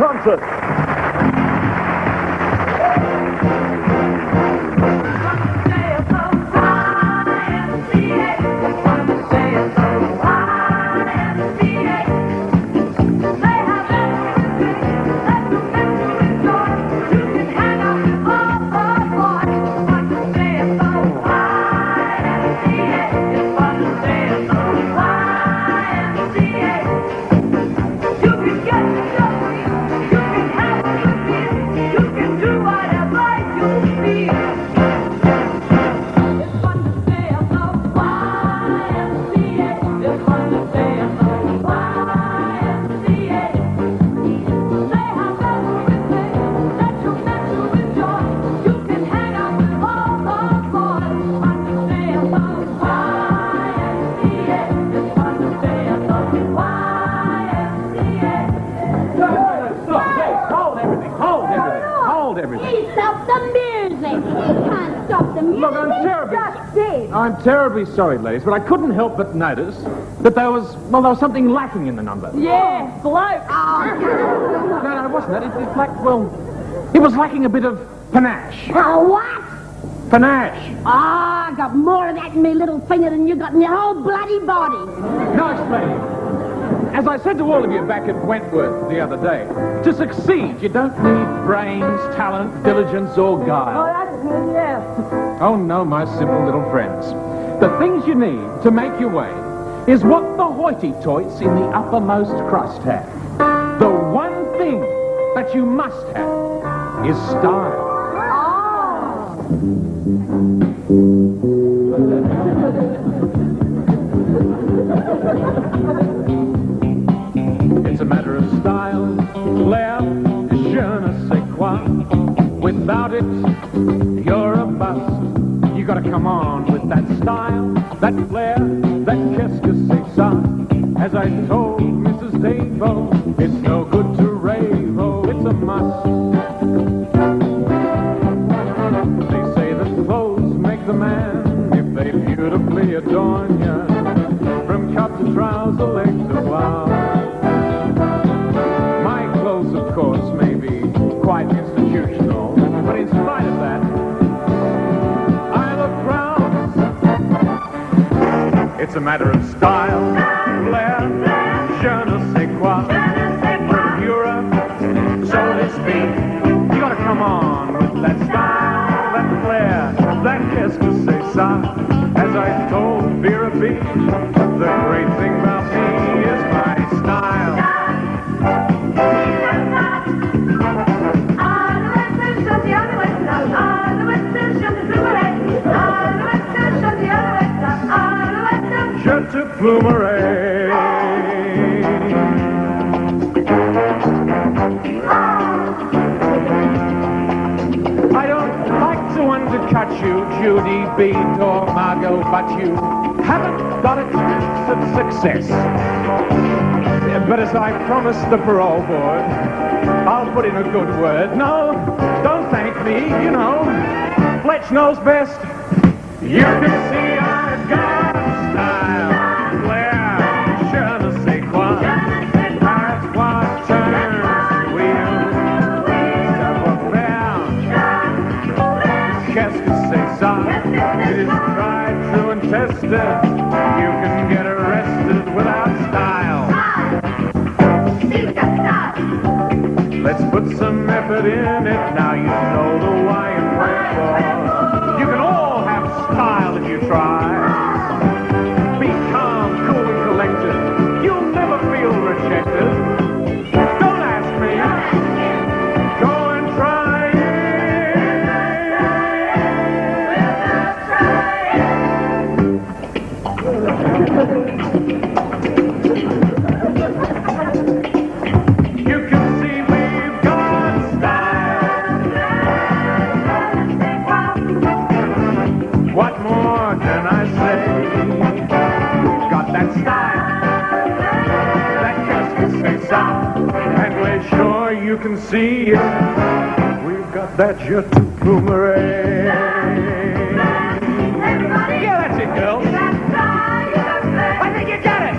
concert. I'm terribly sorry, ladies, but I couldn't help but notice that there was something lacking in the number. Yeah, bloke. No, it wasn't that. It was lacking a bit of panache. What? Panache. I got more of that in me little finger than you got in your whole bloody body. No explaining. As I said to all of you back at Wentworth the other day, to succeed, you don't need brains, talent, diligence, or guile. Oh, that's good, yeah. Oh, no, my simple little friends. The things you need to make your way is what the hoity-toits in the uppermost crust have. The one thing that you must have is style. It's a matter of style, flair, je ne sais quoi. Without it, you're a bust. You gotta come on with that style, that flair, that qu'est-ce que c'est ça. As I told Mrs. Davo, it's no good to rave, oh, it's a must. They say that clothes make the man if they beautifully adorn ya. From cup to trouser, leg to blouse. My clothes, of course, may be quite institutional, but in spite of that, I look proud. It's a matter of style, flair, je ne sais quoi. Bravura, so to speak. You gotta come on with that style, that flair, that qu'est-ce que c'est ça. As I told Vera B, the great thing about me is my style. Je te plumerai. I don't like to undercut you, Judy, Beat, or Margot, but you haven't got a chance of success. But as I promised the parole board, I'll put in a good word. No, don't thank me, you know. Fletch knows best. You can see I've got style, flair, je ne sais quoi. That's what turns the wheel. Savoir-faire, qu'est-ce que c'est ça? It is tried, true, and tested. You can get arrested without style. Let's put some effort in it. Now you know the why and wherefore. You can all have style if you try. Be calm, cool, and collected. You'll never feel rejected. Don't ask me. Go and try You can see we've got style. What more can I say? We've got that style, that qu'est-ce que c'est ça, and we're sure you can see it. We've got that je te plumerai. Yeah, that's it, girls. I think you got it.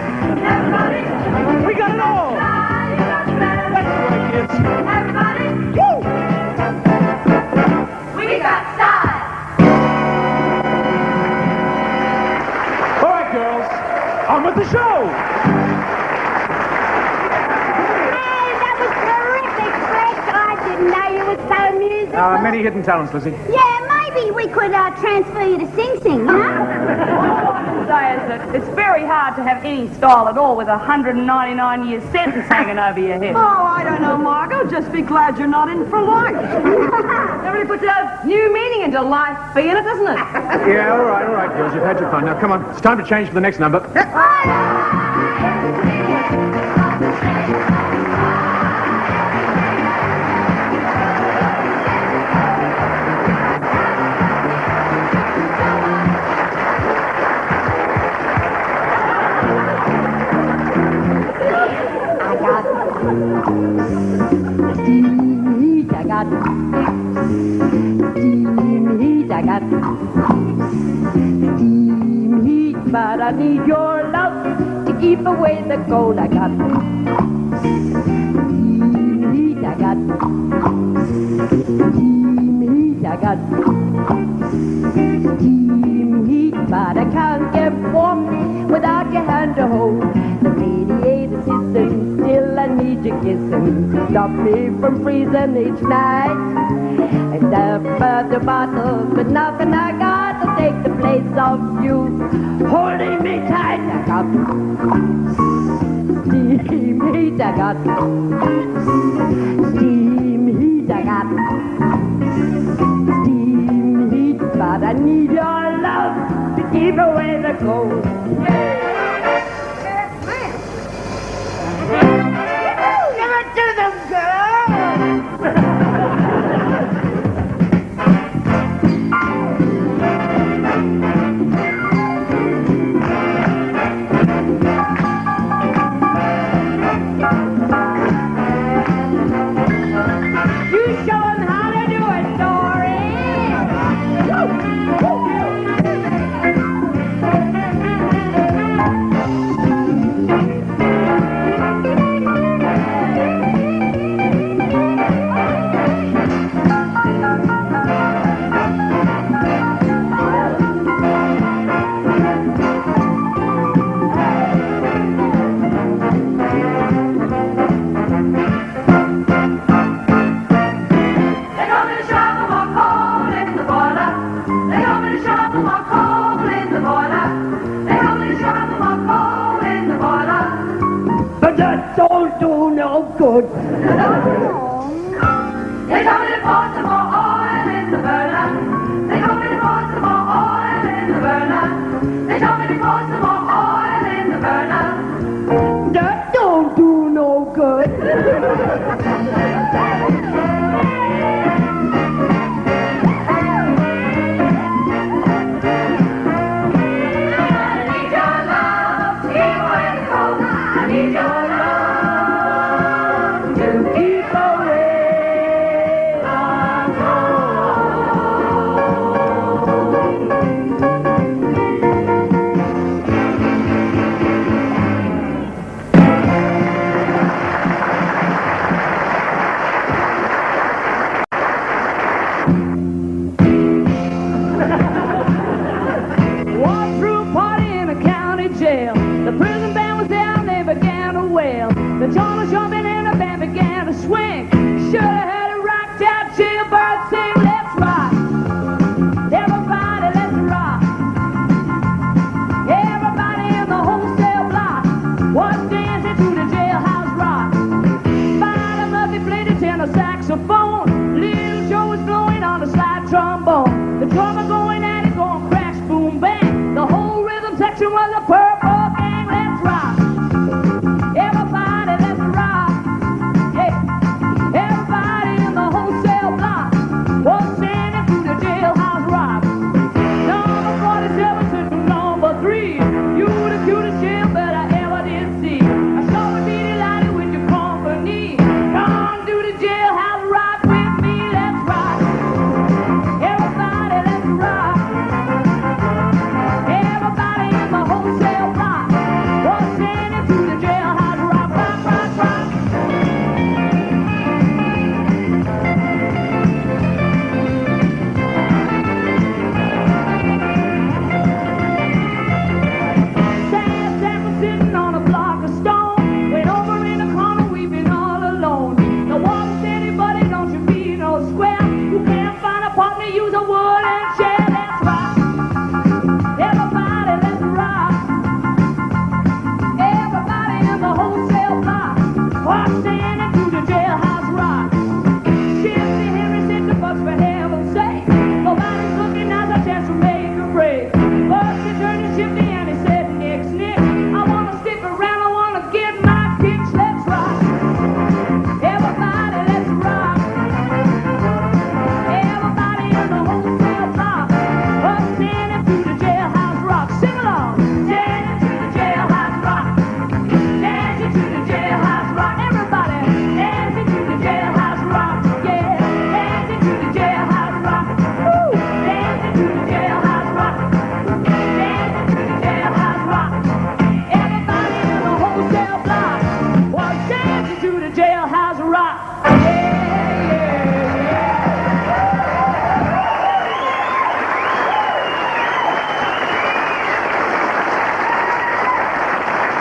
We got it all. That's the way, kids. Many hidden talents, Lizzie. Yeah, maybe we could transfer you to Sing Sing, you know? All I can say is that it's very hard to have any style at all with a 199-year sentence hanging over your head. Oh, I don't know, Margot. Just be glad you're not in for life. Everybody puts a new meaning into life, being it, doesn't it? Yeah, all right, girls. You've had your fun. Now, come on. It's time to change for the next number. Steam heat, but I need your love to keep away the cold. I got steam heat, I got steam heat, I got steam heat, but I can't get warm without your hand to hold. The radiator's hissing, still I need your kissing to stop me from freezing each night. I step at the bottle, but nothing I got to take the place of you holding me tight. I got steam heat, I got steam heat, I got steam heat, but I need your love to keep away the cold. Give it to them, girl! Good. They told me to pour some more oil in the burner. They told me to pour some more oil in the burner. They told me to pour some more oil in the burner. That don't do no good. Jailhouse rock.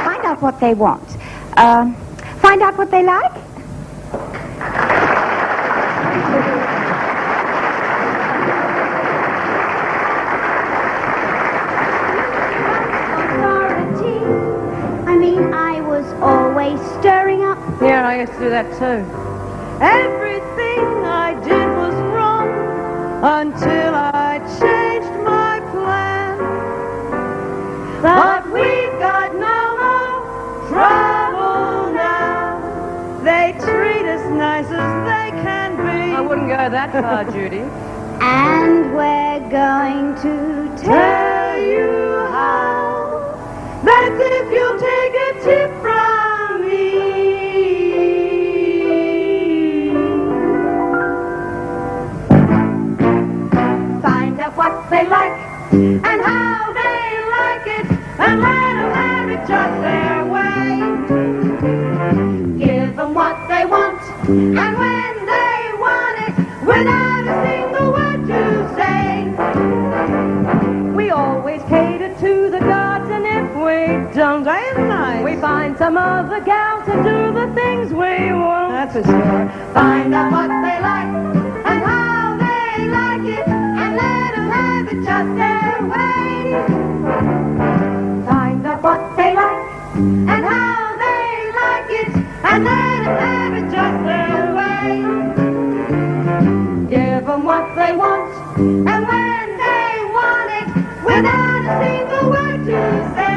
Find out what they want. Find out what they like. I was always stirring up. Yeah, I used to do that too. Everything I did was wrong until I changed my plan. But we've got no more trouble now. They treat us nice as they can be. I wouldn't go that far, Judy. And we're going to Tell you how. That's if you'll take a tip from me. Find out what they like and how they like it, and let them have it just their way. Give them what they want, and when they want it, without a single word to say. We always cater to the gods, and if we don't, we find some other gal to do the things we want. That's a sure. Find out what they like and how they like it, and let them have it just their way. Find out what they like and how they like it, and let them have it just their way. Give them what they want, and when they want it, without a single word to say.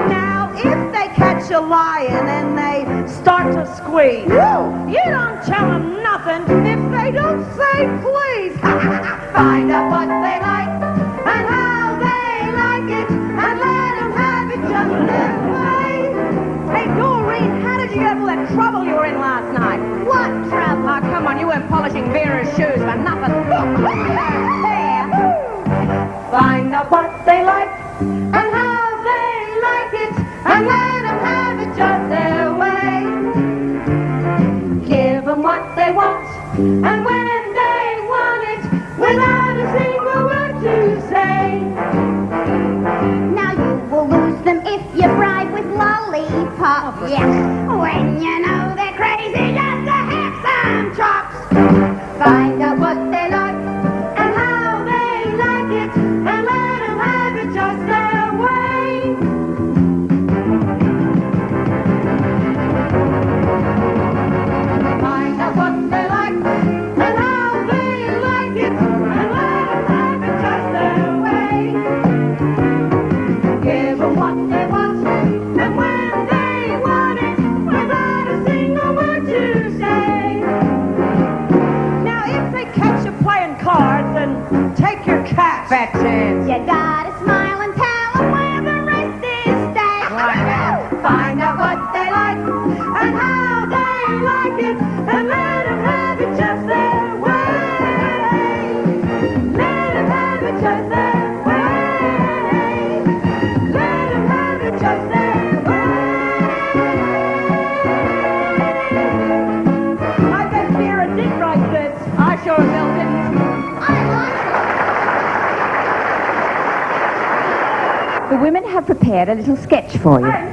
Now, if they catch a lion and they start to squeeze, you don't tell them nothing if they don't say please. Find out what they like and how they like it, and let them have it just their way. Hey, Doreen, how did you get all that trouble you were in last night? What trouble? Oh, come on, you weren't polishing Vera's shoes for nothing. There. Find out what they like and how they like it, and let them have it just their way. Give them what they want, and when they want it, without a single word to say. Now you will lose them if you bribe with lollipops. Yes, when you know they're crazy just to have some chops. Find out what they like and how they like it, and let them have it just their way. Find out what they like and how they like it, and let them have it just their way. Give them what they want, and when they want it, without a single word to say. Now, if they catch you playing cards, then take your cash. Fat chance. You gotta smile and tell them where the rest is stashed. Find out what they like and how they like it, and let them have it just their way. Let them have it just their way. Let them have it just their way. I bet Vera did write this. I sure as hell didn't. The women have prepared a little sketch for you. Hey,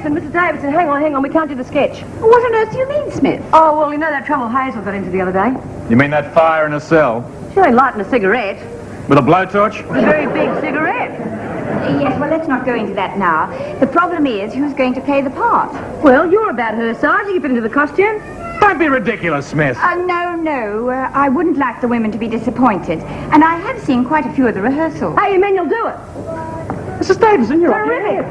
Mrs. Davidson, hang on, we can't do the sketch. What on earth do you mean, Smith? Oh, well, you know that trouble Hazel got into the other day? You mean that fire in a cell? She only lighting a cigarette. With a blowtorch? A very big cigarette. Yes, well, let's not go into that now. The problem is, who's going to play the part? Well, you're about her size. You can fit into the costume. Don't be ridiculous, Smith. No. I wouldn't like the women to be disappointed. And I have seen quite a few of the rehearsals. Hey, you mean you'll do it? Mrs. Davidson, you're up. Terrific.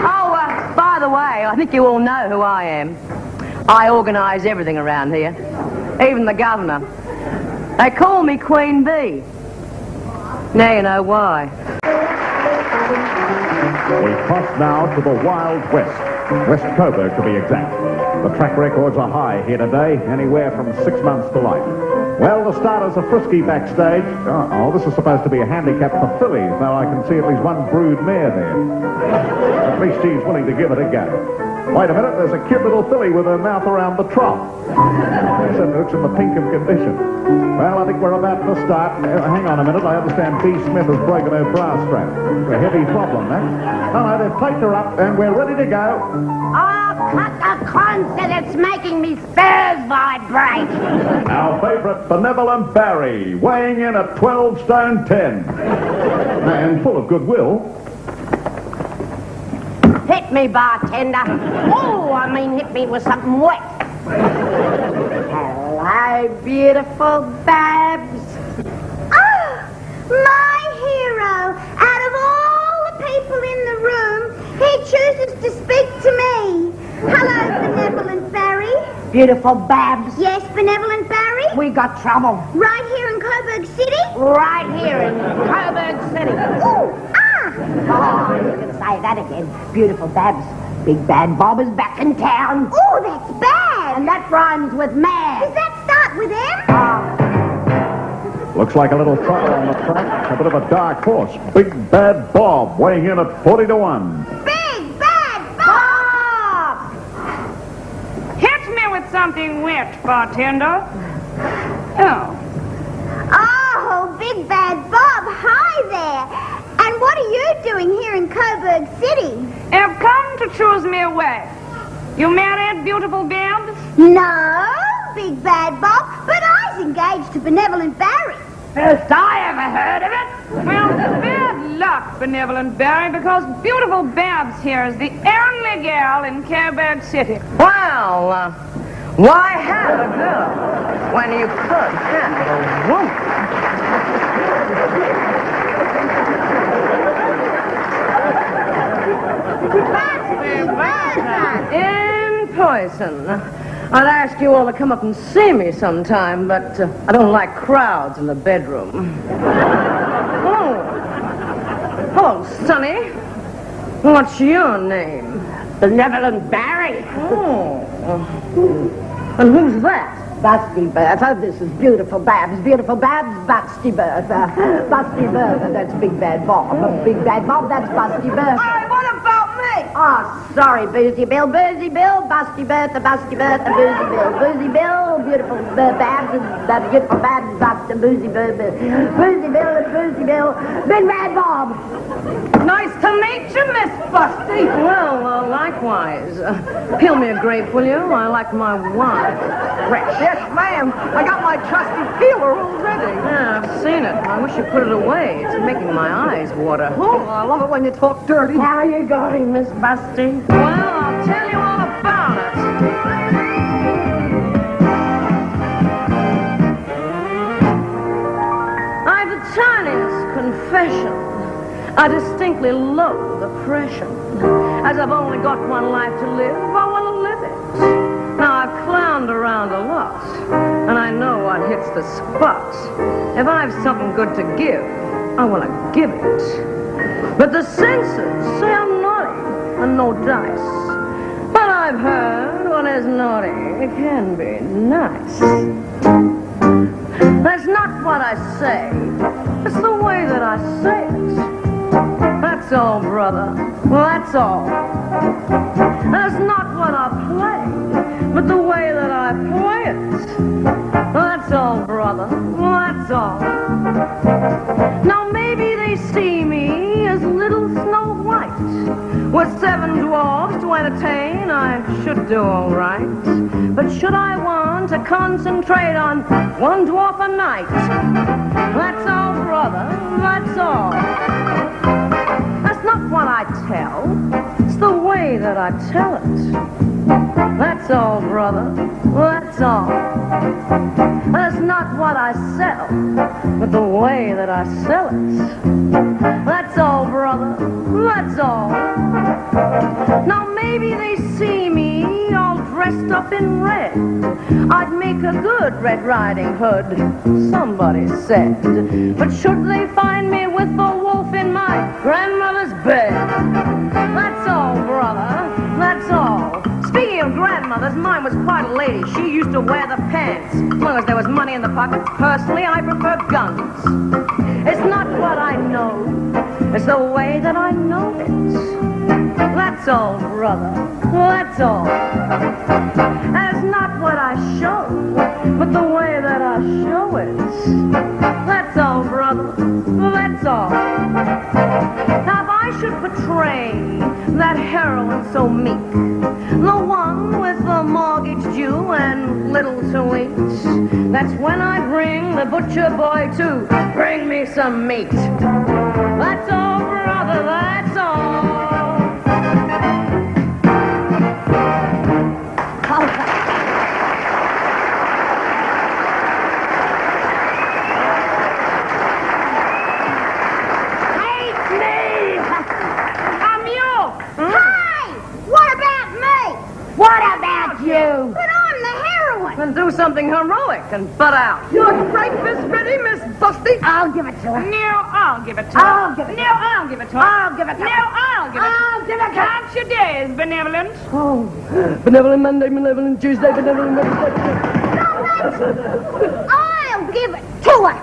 Oh, by the way, I think you all know who I am. I organise everything around here. Even the governor. They call me Queen Bee. Now you know why. We cross now to the Wild West. West Coburg, to be exact. The track records are high here today, anywhere from 6 months to life. Well, the starters are frisky backstage. Oh, this is supposed to be a handicap for fillies, though I can see at least one brood mare there. At least she's willing to give it a go. Wait a minute, there's a cute little filly with her mouth around the trough. Except it looks in the pink of condition. Well, I think we're about to start. Hang on a minute, I understand B. Smith has broken her bra strap. It's a heavy problem, that. Oh, no, they've taped her up, and we're ready to go. Oh, cut the concert. It's making me spurs vibrate. Our favourite Benevolent Barry, weighing in at 12 stone 10. And full of goodwill. Hit me, bartender. Oh, I mean hit me with something wet. Hello, beautiful Babs. Oh, my hero. Out of all the people in the room, he chooses to speak to me. Hello, Benevolent Barry. Beautiful Babs. Yes, Benevolent Barry? We got trouble. Right here in Coburg City? Right here in Coburg City. Ooh, Oh, you can say that again. Beautiful Babs. Big Bad Bob is back in town. Oh, that's bad. And that rhymes with mad. Does that start with M? Looks like a little trouble on the track. A bit of a dark horse. Big Bad Bob, weighing in at 40 to 1. Big Bad Bob! Hit me with something wet, bartender. Oh. Oh, Big Bad Bob, hi there. And what are you doing here in Coburg City? I've come to choose me a wife. You married, beautiful Babs? No, Big Bad Bob, but I was engaged to Benevolent Barry. First I ever heard of it. Well, bad luck, Benevolent Barry, because beautiful Babs here is the only girl in Coburg City. Well, why have a girl when you could have a woman? In person. I'd ask you all to come up and see me sometime, but I don't like crowds in the bedroom. Oh. Hello, Sonny. What's your name? Benevolent Barry. Oh. And who's that? Busty Bertha. This is beautiful Babs. Beautiful Babs, Busty Bertha. Busty Bertha, that's Big Bad Bob. Big Bad Bob, that's Busty Bertha. Hey, what about me? Oh, sorry, Boozy Bill, Busty Bill, Busty Bertha, Boozy Bill, beautiful Babs, that beautiful Babs, Busty, Boozy Bill, Big Bad Bob. Nice to meet you, Miss Busty. Well, likewise. Peel me a grape, will you? I like my wine fresh. Yes, ma'am. I got my trusty peeler already. Yeah, I've seen it. I wish you put it away. It's making my eyes water. Oh, I love it when you talk dirty. How are you going, Miss Busty? Well, I'll tell you all about it. I've the tiniest confession. I distinctly loathe oppression. As I've only got one life to live, I want to live it. Now, I've clowned around a lot, and I know what hits the spot. If I've something good to give, I want to give it. But the censors say I'm naughty and no dice. But I've heard what is naughty, it can be nice. That's not what I say. It's the way that I say it. That's all, brother. Well, that's all. That's not what I play, but the way that I play it. That's all, brother. Well, that's all. Now, maybe they see me as little Snow White. With 7 dwarfs to entertain, I should do all right. But should I want to concentrate on 1 dwarf a night? That's all, brother. That's all. That's not what I tell. It's the way that I tell it. That's all, brother. That's all. That's not what I sell, but the way that I sell it. That's all, brother. That's all. Now maybe they see me all dressed up in red. I'd make a good Red Riding Hood, somebody said. But should they find me with a wolf in my grandmother's bed? That's all, brother. That's all. Speaking of grandmother, mother's. Mine was quite a lady. She used to wear the pants. As long as there was money in the pocket, personally, I prefer guns. It's not what I know. It's the way that I know it. That's all, brother. That's all. That's not what I show, but the way that I show it. That's all, brother. That's all. Now, if I should portray that heroine so meek, the one with the mortgage due and little to eat, that's when I bring the butcher boy to bring me some meat. That's all, brother, that's all. What about you? But I'm the heroine. Then do something heroic and butt out. You're great, Miss Biddy, Miss Busty. I'll give it to her. No, I'll give it to her. I'll give it to her. No, I'll give it to her. I'll give it to No, her. I'll give it to her. I'll give it to her. Count your days, benevolent. Oh, benevolent Monday, benevolent Tuesday, benevolent Wednesday. I'll give it to her.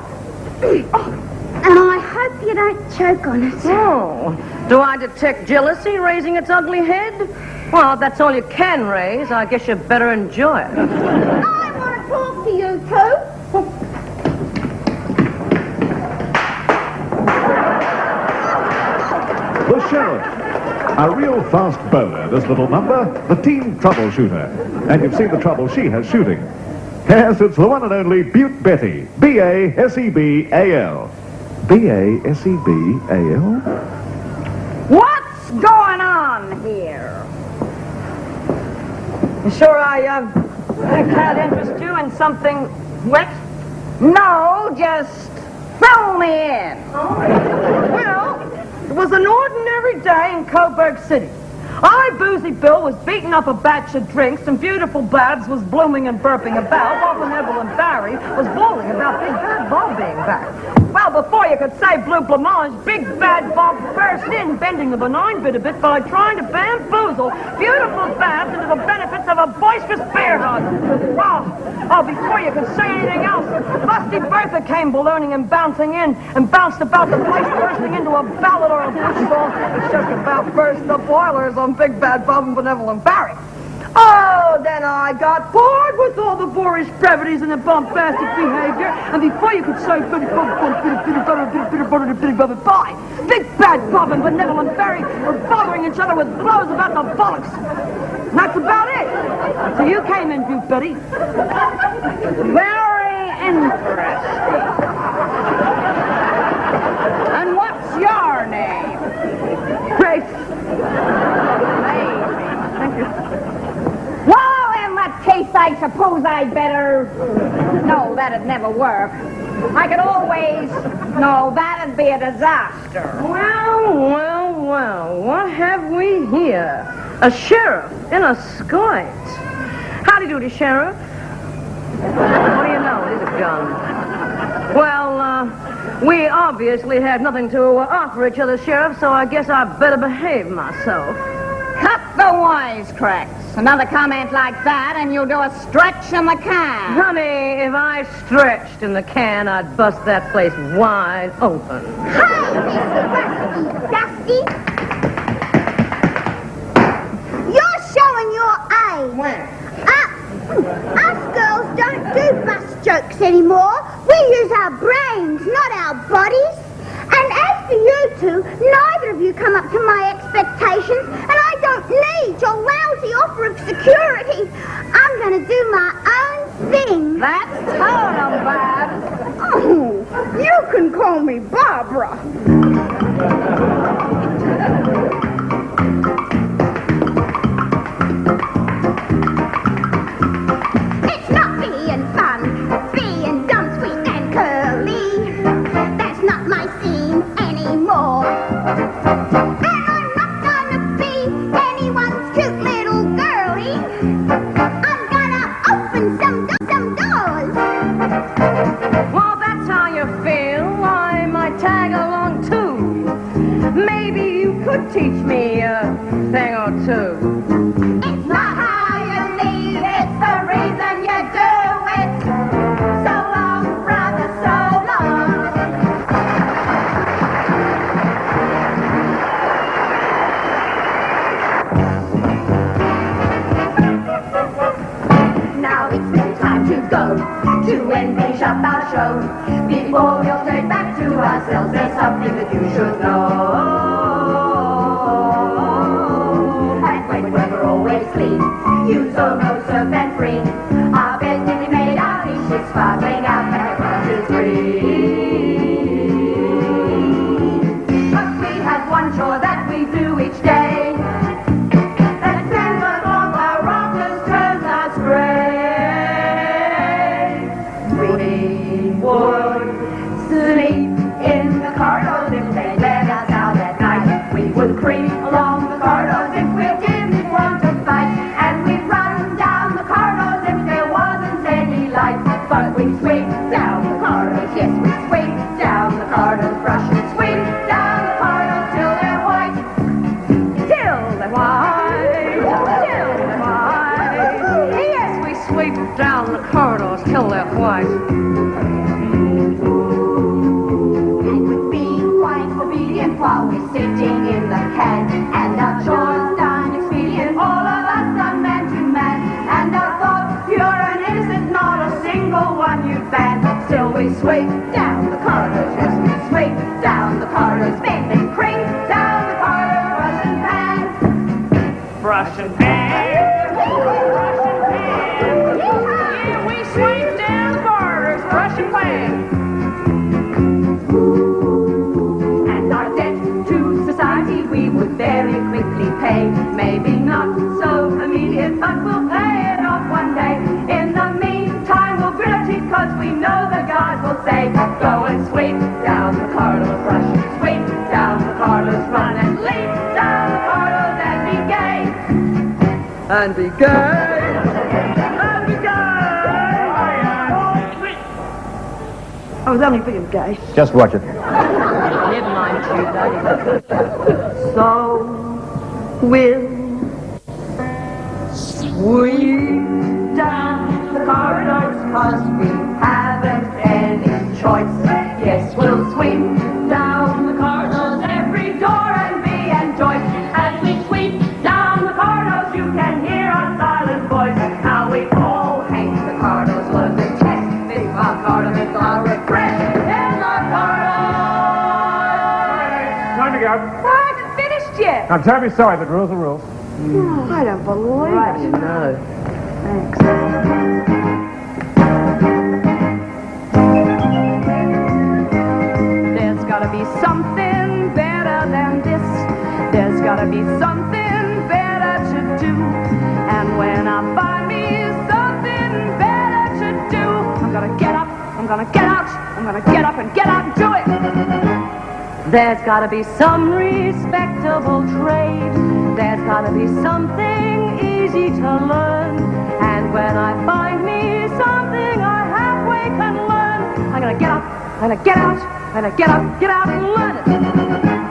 And I hope you don't choke on it. Oh, do I detect jealousy raising its ugly head? Well, if that's all you can raise, I guess you better enjoy it. I want to talk to you two. The Sheriff. A real fast bowler, this little number, the team troubleshooter. And you've seen the trouble she has shooting. Yes, it's the one and only Butte Betty. B-A-S-E-B-A-L. B-A-S-E-B-A-L? What's going on here? You sure I can't interest you in something wet? No, just fill me in. Well, it was an ordinary day in Coburg City. I, Boozy Bill, was beating up a batch of drinks, and Beautiful Babs was blooming and burping about, while Benevolent Barry was bawling about Big Bad Bob being back. Well, before you could say blue blancmange, Big Bad Bob burst in, bending the benign bit a bit by trying to bamboozle Beautiful Babs into the benefits of a boisterous bear hug. Oh, before you could say anything else, Busty Bertha came ballooning and bouncing in, and bounced about the place, bursting into a ballad or a bush song that just about burst the boilers on Big Bad Bob and Benevolent Barry. Oh, then I got bored with all the boorish brevities and the bombastic behavior, and before you could say bitty bye, Big Bad Bob and Benevolent Barry were bothering each other with blows about the bollocks. And that's about it. So you came in, Butte Betty. Very interesting. And what's your name? Grace. Well, in that case, I suppose I'd better... No, that'd never work. I could always... No, that'd be a disaster. Well, what have we here? A sheriff in a skirt. Howdy doody, Sheriff. What do you know? It is a gun. Well, we obviously had nothing to offer each other, Sheriff, so I guess I better behave myself. Cut the wisecracks. Another comment like that, and you'll do a stretch in the can. Honey, if I stretched in the can, I'd bust that place wide open. Hi, Mr. Dusty. You're showing your age. When? Us girls don't do bus jokes anymore. We use our brains, not our bodies. And as for you two, neither of you come up to my expectations, and I don't need your lousy offer of security. I'm going to do my own thing. That's totem, Babs. Oh, you can call me Barbara. It's not being fun, being dumb, sweet, and curly. That's not my scene anymore. And I'm not gonna be anyone's cute little girlie. I'm gonna open some doors. Well, if that's how you feel, I might tag along too. Maybe you could teach me a thing or two. It's not how you leave now it's no time to go to and finish up our show. Before we'll turn back to ourselves, there's something that you should know. And when we're always clean, you so know surf and free. Our bed will be made out of ships, sparkling out and the grass is green. But we have one chore that we do each day. Creep along the corridors if we didn't want to fight, and we'd run down the corridors if there wasn't any light. But we sweep down the corridors, yes, we sweep down the corridors, brush and sweep down the corridors till they're white. Till they're white, till they're white. Yes, we sweep down the corridors till they're white. While we're sitting in the can, and our chores done expedient, all of us done man to man, and our thoughts pure and innocent, not a single one you ban. Still we sweep down the corridors, yes, we sweep down the corridors, bend and creep down the corridors, brush and pan. Brush and pan, brush and pan. Yeah, we sweep down the corridors, brush and pan. We would very quickly pay. Maybe not so immediate, but we'll pay it off one day. In the meantime, we'll grit our teeth, cause we know the guards will say, go and sweep down the corridors, brush, sweep down the corridors, run and leap down the corridors and be gay. And be gay. And be gay. I was only being gay. Just watch it. Never mind, Tuesday. So we'll sweep down the corridors, cause we haven't any choice. Yes, we'll sweep down the corridors, every door and be enjoyed. As we sweep down the corridors, you can hear our silent voice. How we all hate the corridors, learn to test if our corridors are repressed in our corridors. Time to go. Yet. I'm terribly sorry, but rules are rules. I don't believe Right, it. you know. Thanks. There's gotta be something better than this. There's gotta be something better to do. And when I find me something better to do, I'm gonna get up, I'm gonna get out, I'm gonna get up and get out and do it. There's gotta be some respectable trade. There's gotta be something easy to learn. And when I find me something I halfway can learn, I'm gonna get up, I'm gonna get out, I'm gonna get out and learn it.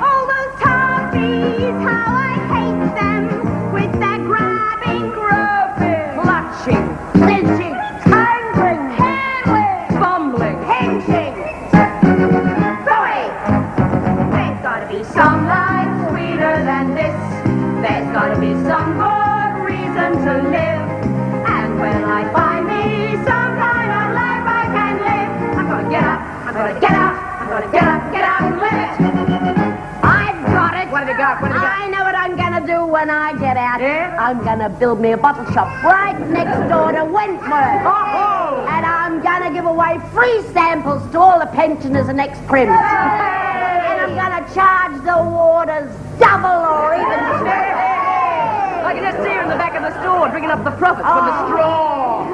All those toffees, how I hate them, with that grabbing, Clutching, clinching, tangling, handling, bumbling, pinching. There's gotta be Some life sweeter than this. There's gotta be some good reason to live. And when I find me some kind of life I can live, I'm gonna get up, I'm gonna get out, I'm gonna get out and live it. I've got it. What have you got? What have you got? I know what I'm gonna do when I get out. Yeah? I'm gonna build me a bottle shop right next door to Wentworth. Oh! And I'm gonna give away free samples to all the pensioners and ex-prims. And I'm gonna charge the warders double or even triple. I can just see her in the back of the store drinking up the profits from the straw.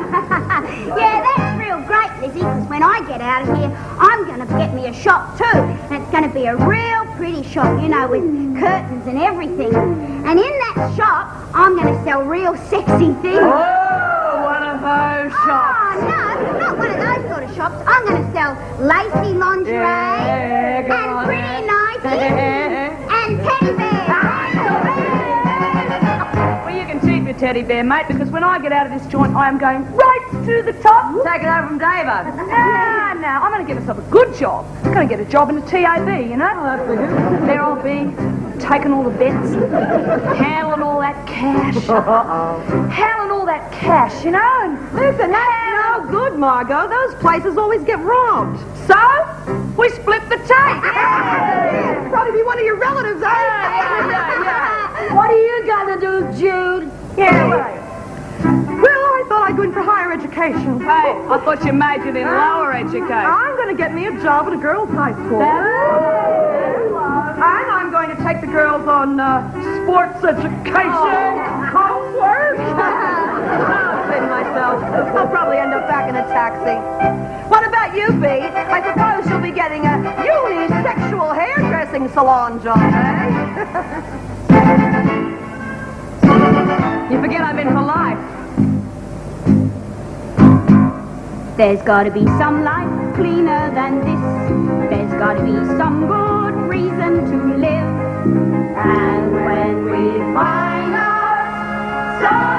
Yeah, that's real great, Lizzie, because when I get out of here, I'm going to get me a shop too. And it's going to be a real pretty shop, you know, with curtains and everything. And in that shop, I'm going to sell real sexy things. Oh, one of those shops. Oh, no, not one of those sort of shops. I'm going to sell lacy lingerie Yeah, go and on pretty then. nighties and teddy bears. Well, you can keep your teddy bear, mate, because when I get out of this joint, I am going right to the top. Take it over from Davo. Now, I'm going to get myself a good job. I'm going to get a job in the TAB, you know? There I'll be taking all the bets, handling all that cash. Handling all that cash, you know? And Listen, that's no good, Margot. Those places always get robbed. so, we split the take. Probably be one of your relatives, eh? Yeah. What are you gonna do, Jude? Yeah, right. Well, I thought I'd go in for higher education. Hey, I thought you majored in lower education. I'm going to get me a job at a girls' high school. And I'm going to take the girls on sports education coursework. I'm kidding myself. I'll probably end up back in a taxi. What about you, B? I suppose you'll be getting a unisexual hairdressing salon job, eh? You forget I'm in for life. There's gotta be some life cleaner than this. There's gotta be some good reason to live. And when we find out some